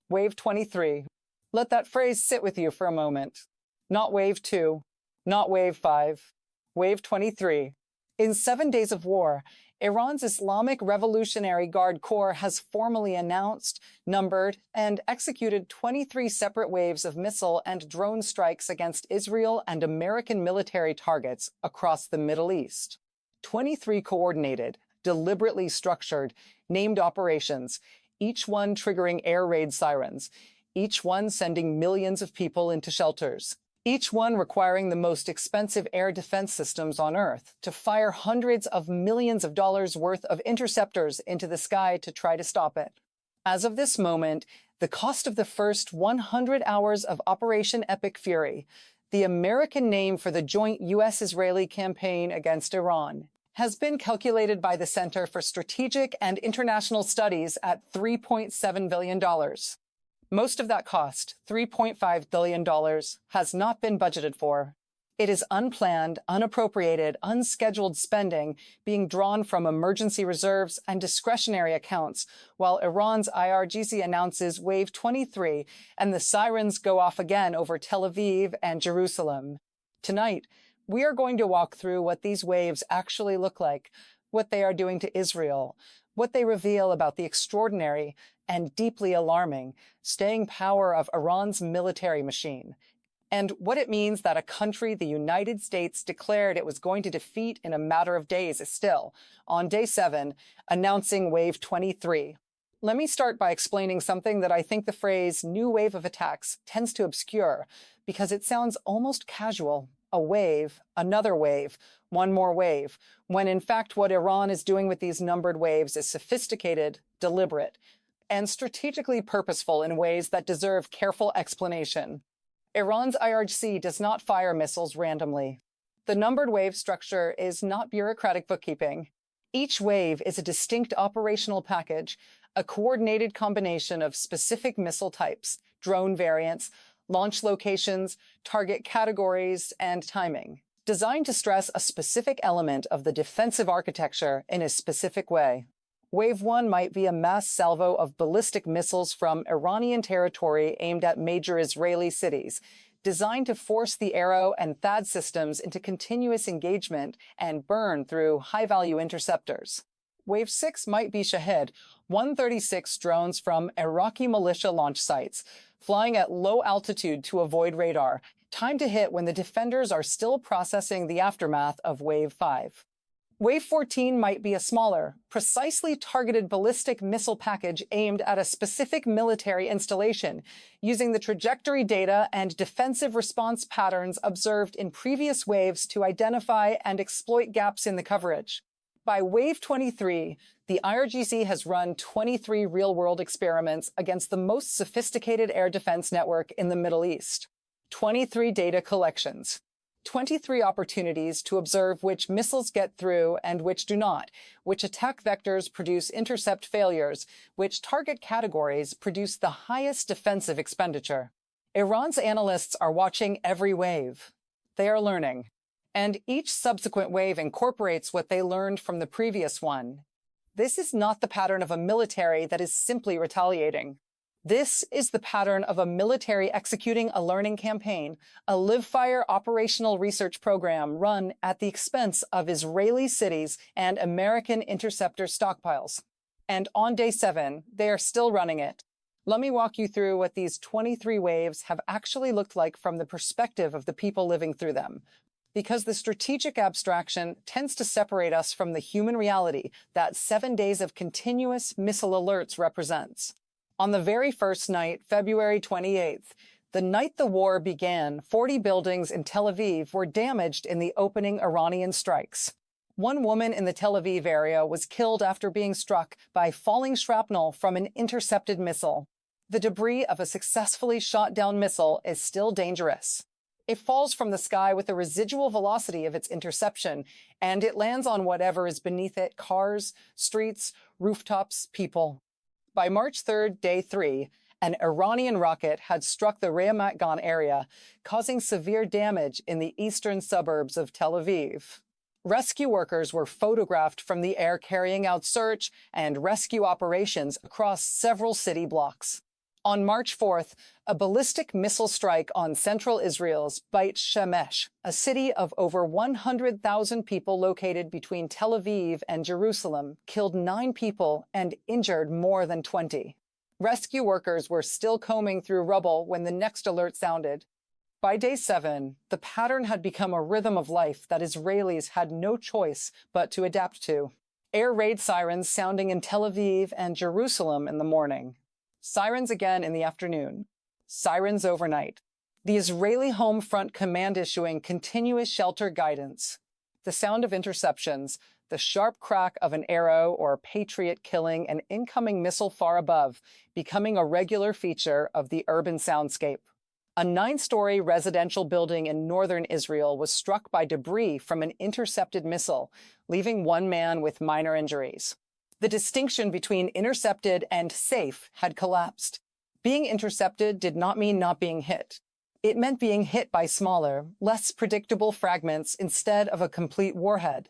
Wave 23. Let that phrase sit with you for a moment. Not Wave 2, not Wave 5, Wave 23. In 7 days of war, Iran's Islamic Revolutionary Guard Corps has formally announced, numbered, and executed 23 separate waves of missile and drone strikes against Israel and American military targets across the Middle East. 23 coordinated, deliberately structured, named operations, each one triggering air raid sirens, each one sending millions of people into shelters, each one requiring the most expensive air defense systems on Earth to fire hundreds of millions of dollars worth of interceptors into the sky to try to stop it. As of this moment, the cost of the first 100 hours of Operation Epic Fury, the American name for the joint U.S.-Israeli campaign against Iran, has been calculated by the Center for Strategic and International Studies at $3.7 billion. Most of that cost, $3.5 billion, has not been budgeted for. It is unplanned, unappropriated, unscheduled spending being drawn from emergency reserves and discretionary accounts, while Iran's IRGC announces Wave 23 and the sirens go off again over Tel Aviv and Jerusalem. Tonight, we are going to walk through what these waves actually look like, what they are doing to Israel, what they reveal about the extraordinary and deeply alarming staying power of Iran's military machine, and what it means that a country the United States declared it was going to defeat in a matter of days is still, on day 7, announcing Wave 23. Let me start by explaining something that I think the phrase new wave of attacks tends to obscure, because it sounds almost casual. A wave, another wave, one more wave, when in fact what Iran is doing with these numbered waves is sophisticated, deliberate, and strategically purposeful in ways that deserve careful explanation. Iran's IRGC does not fire missiles randomly. The numbered wave structure is not bureaucratic bookkeeping. Each wave is a distinct operational package, a coordinated combination of specific missile types, drone variants, launch locations, target categories, and timing, designed to stress a specific element of the defensive architecture in a specific way. Wave 1 might be a mass salvo of ballistic missiles from Iranian territory aimed at major Israeli cities, designed to force the Arrow and THAAD systems into continuous engagement and burn through high-value interceptors. Wave 6 might be Shahed, 136 drones from Iraqi militia launch sites, flying at low altitude to avoid radar, timed to hit when the defenders are still processing the aftermath of Wave 5. Wave 14 might be a smaller, precisely targeted ballistic missile package aimed at a specific military installation, using the trajectory data and defensive response patterns observed in previous waves to identify and exploit gaps in the coverage. By Wave 23, the IRGC has run 23 real-world experiments against the most sophisticated air defense network in the Middle East. 23 data collections. 23 opportunities to observe which missiles get through and which do not, which attack vectors produce intercept failures, which target categories produce the highest defensive expenditure. Iran's analysts are watching every wave. They are learning. And each subsequent wave incorporates what they learned from the previous one. This is not the pattern of a military that is simply retaliating. This is the pattern of a military executing a learning campaign, a live-fire operational research program run at the expense of Israeli cities and American interceptor stockpiles. And on day 7, they are still running it. Let me walk you through what these 23 waves have actually looked like from the perspective of the people living through them, because the strategic abstraction tends to separate us from the human reality that 7 days of continuous missile alerts represents. On the very first night, February 28th, the night the war began, 40 buildings in Tel Aviv were damaged in the opening Iranian strikes. One woman in the Tel Aviv area was killed after being struck by falling shrapnel from an intercepted missile. The debris of a successfully shot-down missile is still dangerous. It falls from the sky with the residual velocity of its interception, and it lands on whatever is beneath it: cars, streets, rooftops, people. By March 3rd, day 3, an Iranian rocket had struck the Ramat Gan area, causing severe damage in the eastern suburbs of Tel Aviv. Rescue workers were photographed from the air carrying out search and rescue operations across several city blocks. On March 4th, a ballistic missile strike on central Israel's Beit Shemesh, a city of over 100,000 people located between Tel Aviv and Jerusalem, killed 9 people and injured more than 20. Rescue workers were still combing through rubble when the next alert sounded. By day 7, the pattern had become a rhythm of life that Israelis had no choice but to adapt to. Air raid sirens sounding in Tel Aviv and Jerusalem in the morning. Sirens again in the afternoon. Sirens overnight. The Israeli Home Front Command issuing continuous shelter guidance. The sound of interceptions, the sharp crack of an arrow or Patriot killing an incoming missile far above, becoming a regular feature of the urban soundscape. A 9-story residential building in northern Israel was struck by debris from an intercepted missile, leaving 1 man with minor injuries. The distinction between intercepted and safe had collapsed. Being intercepted did not mean not being hit. It meant being hit by smaller, less predictable fragments instead of a complete warhead.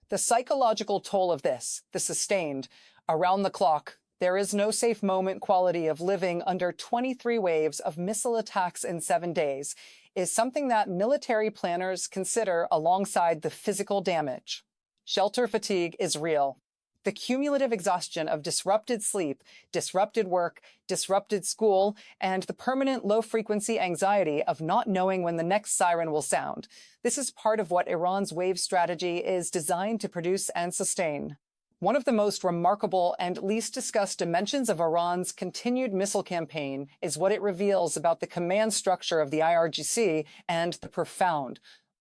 The psychological toll of this, the sustained, around-the-clock, there is no safe moment quality of living under 23 waves of missile attacks in 7 days, is something that military planners consider alongside the physical damage. Shelter fatigue is real. The cumulative exhaustion of disrupted sleep, disrupted work, disrupted school, and the permanent low-frequency anxiety of not knowing when the next siren will sound. This is part of what Iran's wave strategy is designed to produce and sustain. One of the most remarkable and least discussed dimensions of Iran's continued missile campaign is what it reveals about the command structure of the IRGC and the profound,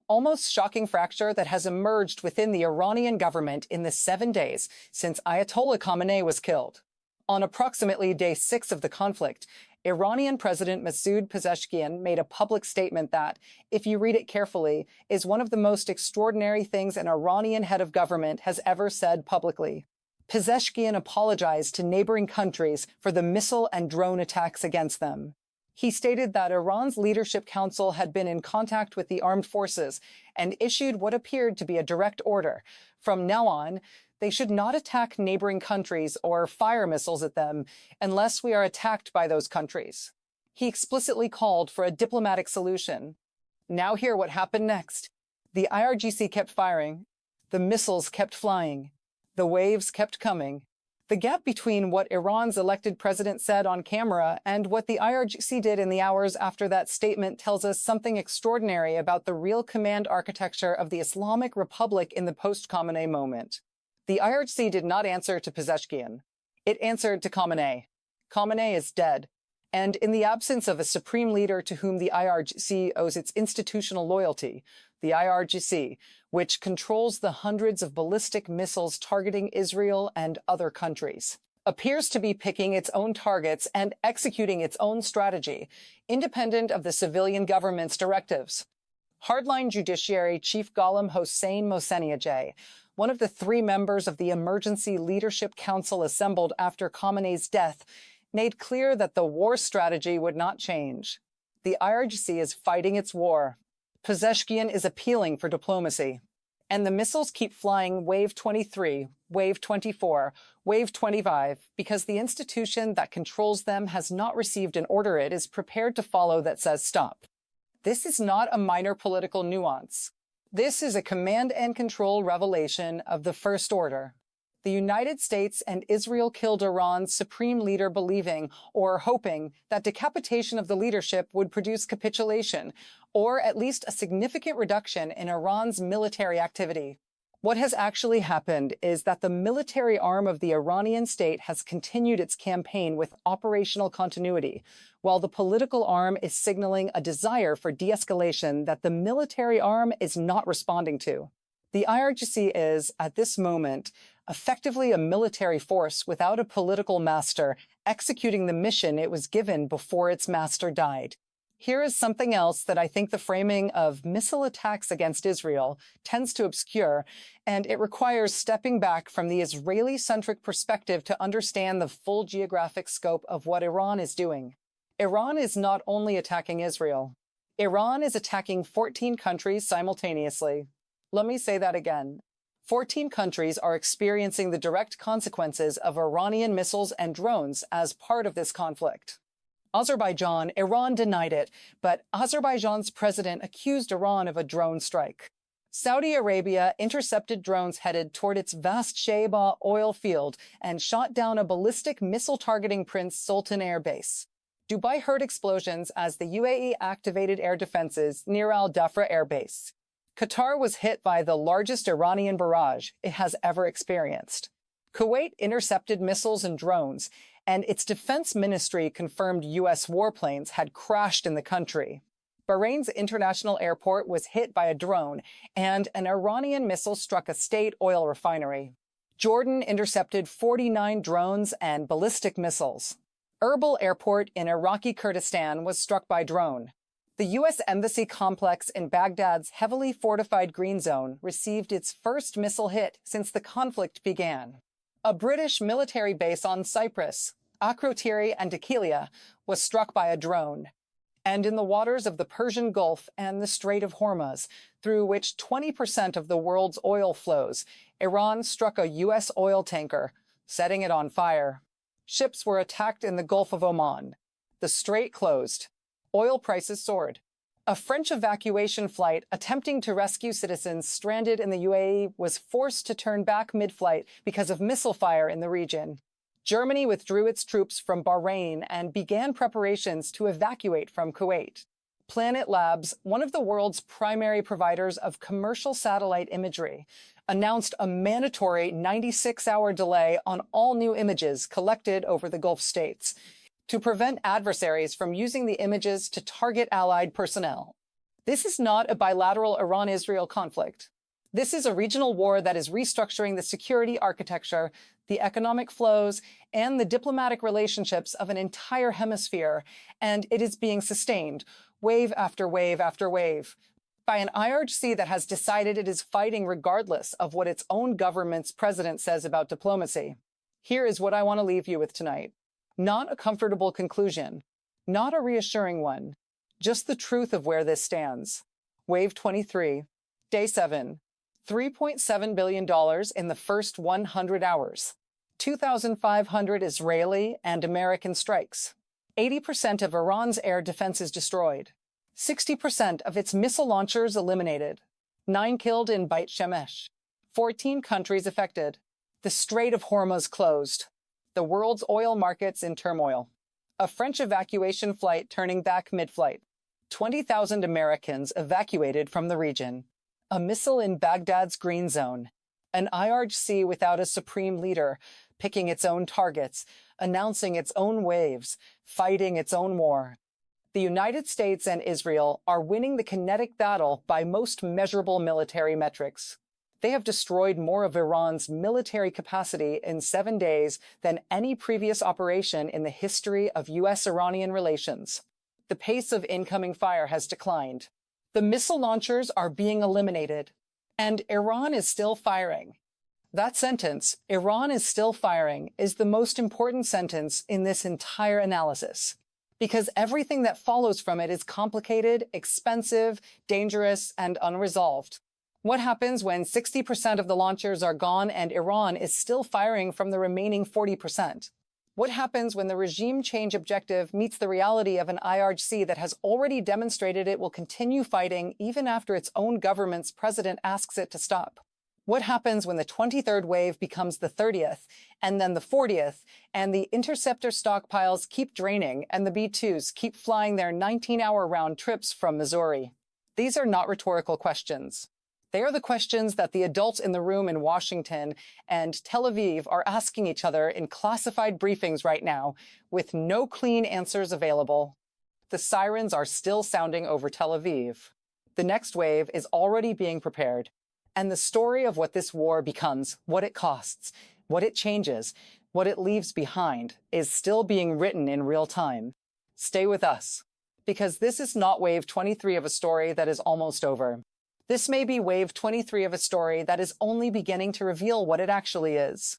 almost shocking fracture that has emerged within the Iranian government in the 7 days since Ayatollah Khamenei was killed. On approximately day 6 of the conflict, Iranian President Masoud Pezeshkian made a public statement that, if you read it carefully, is one of the most extraordinary things an Iranian head of government has ever said publicly. Pezeshkian apologized to neighboring countries for the missile and drone attacks against them. He stated that Iran's Leadership Council had been in contact with the armed forces and issued what appeared to be a direct order. From now on, they should not attack neighboring countries or fire missiles at them unless we are attacked by those countries. He explicitly called for a diplomatic solution. Now hear what happened next. The IRGC kept firing. The missiles kept flying. The waves kept coming. The gap between what Iran's elected president said on camera and what the IRGC did in the hours after that statement tells us something extraordinary about the real command architecture of the Islamic Republic in the post-Khamenei moment. The IRGC did not answer to Pezeshkian. It answered to Khamenei. Khamenei is dead. And in the absence of a supreme leader to whom the IRGC owes its institutional loyalty, the IRGC, which controls the hundreds of ballistic missiles targeting Israel and other countries, appears to be picking its own targets and executing its own strategy, independent of the civilian government's directives. Hardline Judiciary Chief Gholam Hossein Mohseniajeh, one of the 3 members of the Emergency Leadership Council assembled after Khamenei's death, made clear that the war strategy would not change. The IRGC is fighting its war. Pezeshkian is appealing for diplomacy. And the missiles keep flying wave 23, wave 24, wave 25, because the institution that controls them has not received an order it is prepared to follow that says stop. This is not a minor political nuance. This is a command and control revelation of the First Order. The United States and Israel killed Iran's supreme leader believing, or hoping, that decapitation of the leadership would produce capitulation, or at least a significant reduction in Iran's military activity. What has actually happened is that the military arm of the Iranian state has continued its campaign with operational continuity, while the political arm is signaling a desire for de-escalation that the military arm is not responding to. The IRGC is, at this moment, effectively a military force without a political master, executing the mission it was given before its master died. Here is something else that I think the framing of missile attacks against Israel tends to obscure, and it requires stepping back from the Israeli-centric perspective to understand the full geographic scope of what Iran is doing. Iran is not only attacking Israel. Iran is attacking 14 countries simultaneously. Let me say that again. 14 countries are experiencing the direct consequences of Iranian missiles and drones as part of this conflict. Azerbaijan, Iran denied it, but Azerbaijan's president accused Iran of a drone strike. Saudi Arabia intercepted drones headed toward its vast Sheba oil field and shot down a ballistic missile targeting Prince Sultan Air Base. Dubai heard explosions as the UAE activated air defenses near Al Dhafra Air Base. Qatar was hit by the largest Iranian barrage it has ever experienced. Kuwait intercepted missiles and drones, and its defense ministry confirmed U.S. warplanes had crashed in the country. Bahrain's international airport was hit by a drone, and an Iranian missile struck a state oil refinery. Jordan intercepted 49 drones and ballistic missiles. Erbil Airport in Iraqi Kurdistan was struck by drone. The U.S. Embassy complex in Baghdad's heavily fortified green zone received its first missile hit since the conflict began. A British military base on Cyprus, Akrotiri and Dhekelia, was struck by a drone. And in the waters of the Persian Gulf and the Strait of Hormuz, through which 20% of the world's oil flows, Iran struck a U.S. oil tanker, setting it on fire. Ships were attacked in the Gulf of Oman. The strait closed. Oil prices soared. A French evacuation flight attempting to rescue citizens stranded in the UAE was forced to turn back mid-flight because of missile fire in the region. Germany withdrew its troops from Bahrain and began preparations to evacuate from Kuwait. Planet Labs, one of the world's primary providers of commercial satellite imagery, announced a mandatory 96-hour delay on all new images collected over the Gulf states to prevent adversaries from using the images to target allied personnel. This is not a bilateral Iran-Israel conflict. This is a regional war that is restructuring the security architecture, the economic flows, and the diplomatic relationships of an entire hemisphere, and it is being sustained, wave after wave after wave, by an IRGC that has decided it is fighting regardless of what its own government's president says about diplomacy. Here is what I want to leave you with tonight. Not a comfortable conclusion, not a reassuring one, just the truth of where this stands. Wave 23, Day 7, $3.7 billion in the first 100 hours, 2,500 Israeli and American strikes, 80% of Iran's air defenses destroyed, 60% of its missile launchers eliminated, 9 killed in Beit Shemesh, 14 countries affected, the Strait of Hormuz closed, the world's oil markets in turmoil, a French evacuation flight turning back mid-flight, 20,000 Americans evacuated from the region, a missile in Baghdad's green zone, an IRGC without a supreme leader, picking its own targets, announcing its own waves, fighting its own war. The United States and Israel are winning the kinetic battle by most measurable military metrics. They have destroyed more of Iran's military capacity in 7 days than any previous operation in the history of U.S.-Iranian relations. The pace of incoming fire has declined. The missile launchers are being eliminated, and Iran is still firing. That sentence, Iran is still firing, is the most important sentence in this entire analysis, because everything that follows from it is complicated, expensive, dangerous, and unresolved. What happens when 60% of the launchers are gone and Iran is still firing from the remaining 40%? What happens when the regime change objective meets the reality of an IRGC that has already demonstrated it will continue fighting even after its own government's president asks it to stop? What happens when the 23rd wave becomes the 30th, and then the 40th, and the interceptor stockpiles keep draining and the B-2s keep flying their 19-hour round trips from Missouri? These are not rhetorical questions. They are the questions that the adults in the room in Washington and Tel Aviv are asking each other in classified briefings right now, with no clean answers available. The sirens are still sounding over Tel Aviv. The next wave is already being prepared. And the story of what this war becomes, what it costs, what it changes, what it leaves behind, is still being written in real time. Stay with us, because this is not wave 23 of a story that is almost over. This may be wave 23 of a story that is only beginning to reveal what it actually is.